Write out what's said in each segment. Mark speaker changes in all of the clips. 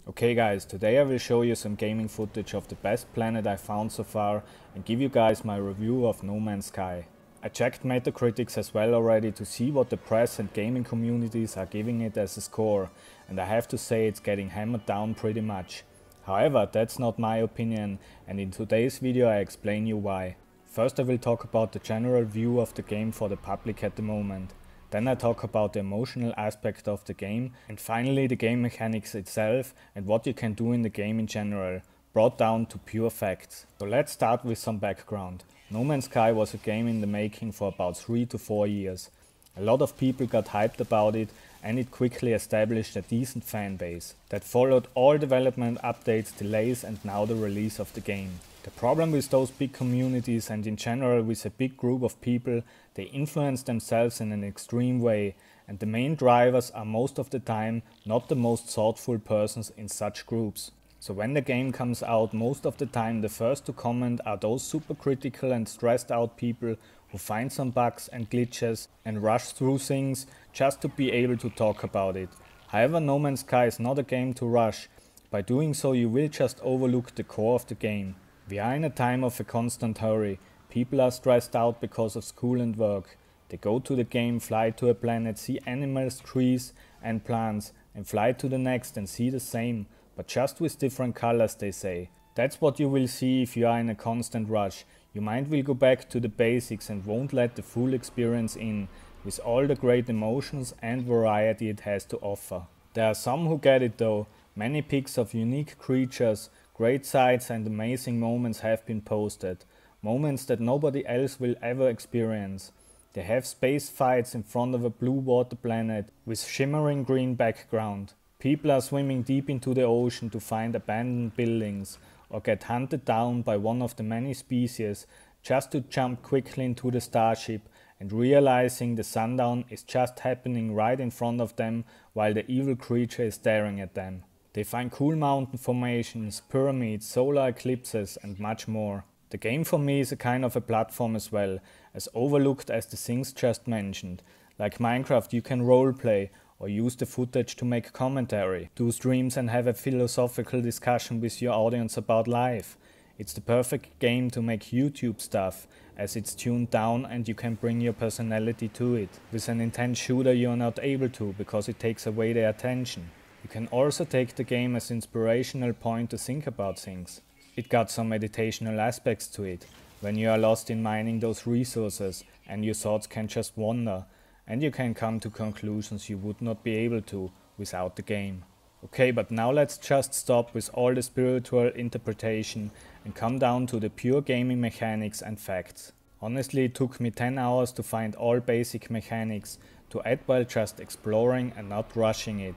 Speaker 1: Okay guys, today I will show you some gaming footage of the best planet I found so far and give you guys my review of No Man's Sky. I checked Metacritics as well already to see what the press and gaming communities are giving it as a score, and I have to say it's getting hammered down pretty much. However, that's not my opinion, and in today's video I explain you why. First I will talk about the general view of the game for the public at the moment. Then I talk about the emotional aspect of the game, and finally the game mechanics itself and what you can do in the game in general, brought down to pure facts. So let's start with some background. No Man's Sky was a game in the making for about 3 to 4 years. A lot of people got hyped about it, and it quickly established a decent fan base that followed all development updates, delays and now the release of the game. The problem with those big communities and in general with a big group of people, they influence themselves in an extreme way, and the main drivers are most of the time not the most thoughtful persons in such groups. So when the game comes out, most of the time the first to comment are those super critical and stressed out people who find some bugs and glitches and rush through things just to be able to talk about it. However, No Man's Sky is not a game to rush. By doing so you will just overlook the core of the game. We are in a time of a constant hurry. People are stressed out because of school and work. They go to the game, fly to a planet, see animals, trees and plants, and fly to the next and see the same, but just with different colors, they say. That's what you will see if you are in a constant rush. Your mind will go back to the basics and won't let the full experience in, with all the great emotions and variety it has to offer. There are some who get it though. Many pics of unique creatures, great sights and amazing moments have been posted. Moments that nobody else will ever experience. They have space fights in front of a blue water planet with shimmering green background. People are swimming deep into the ocean to find abandoned buildings or get hunted down by one of the many species just to jump quickly into the starship and realizing the sundown is just happening right in front of them while the evil creature is staring at them. They find cool mountain formations, pyramids, solar eclipses and much more. The game for me is a kind of a platform as well, as overlooked as the things just mentioned. Like Minecraft you can roleplay or use the footage to make commentary, do streams and have a philosophical discussion with your audience about life. It's the perfect game to make YouTube stuff, as it's tuned down and you can bring your personality to it. With an intense shooter you are not able to, because it takes away the attention. You can also take the game as inspirational point to think about things. It got some meditational aspects to it, when you are lost in mining those resources and your thoughts can just wander, and you can come to conclusions you would not be able to without the game. Okay, but now let's just stop with all the spiritual interpretation and come down to the pure gaming mechanics and facts. Honestly, it took me 10 hours to find all basic mechanics to add while just exploring and not rushing it.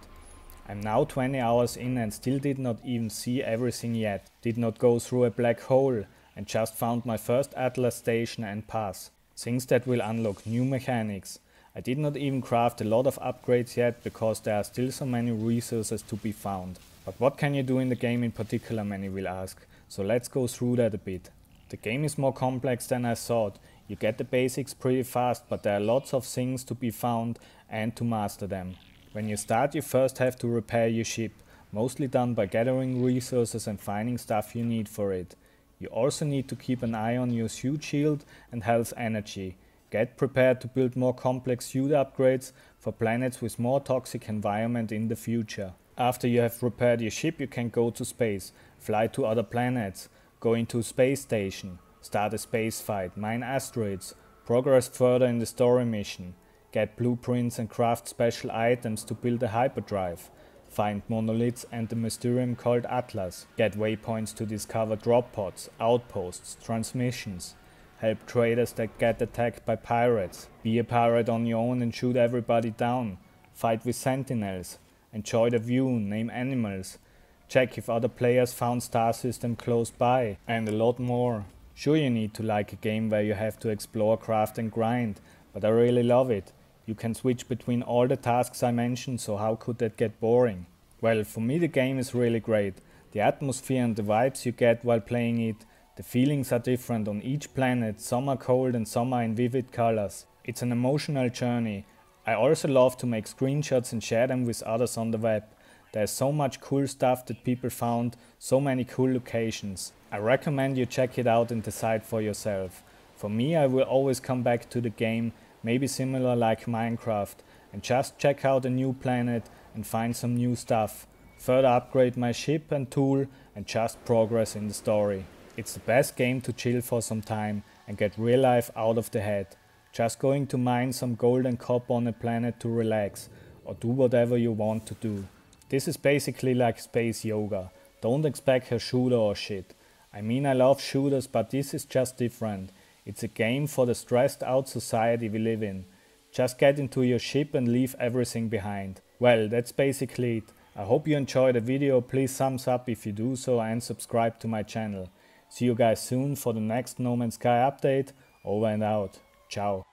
Speaker 1: I'm now 20 hours in and still did not even see everything yet, did not go through a black hole and just found my first Atlas station and pass. Things that will unlock new mechanics. I did not even craft a lot of upgrades yet because there are still so many resources to be found. But what can you do in the game in particular, many will ask, so let's go through that a bit. The game is more complex than I thought. You get the basics pretty fast, but there are lots of things to be found and to master them. When you start you first have to repair your ship, mostly done by gathering resources and finding stuff you need for it. You also need to keep an eye on your suit shield and health energy. Get prepared to build more complex suit upgrades for planets with more toxic environment in the future. After you have repaired your ship you can go to space, fly to other planets, go into a space station, start a space fight, mine asteroids, progress further in the story mission. Get blueprints and craft special items to build a hyperdrive. Find monoliths and the mysterium called Atlas. Get waypoints to discover drop pods, outposts, trasmissions. Help traders that get attacked by pirates. Be a pirate on your own and shoot everybody down. Fight with sentinels. Enjoy the view, name animals. Check if other players found star system close by. And a lot more. Sure, you need to like a game where you have to explore, craft and grind, but I really love it. You can switch between all the tasks I mentioned, so how could that get boring? Well, for me the game is really great. The atmosphere and the vibes you get while playing it, the feelings are different on each planet, some are cold and some are in vivid colors. It's an emotional journey. I also love to make screenshots and share them with others on the web. There's so much cool stuff that people found, so many cool locations. I recommend you check it out and decide for yourself. For me, I will always come back to the game, maybe similar like Minecraft, and just check out a new planet and find some new stuff. Further upgrade my ship and tool and just progress in the story. It's the best game to chill for some time and get real life out of the head. Just going to mine some gold and copper on a planet to relax, or do whatever you want to do. This is basically like space yoga. Don't expect a shooter or shit. I mean, I love shooters, but this is just different. It's a game for the stressed out society we live in. Just get into your ship and leave everything behind. Well, that's basically it. I hope you enjoyed the video. Please thumbs up if you do so and subscribe to my channel. See you guys soon for the next No Man's Sky update. Over and out. Ciao.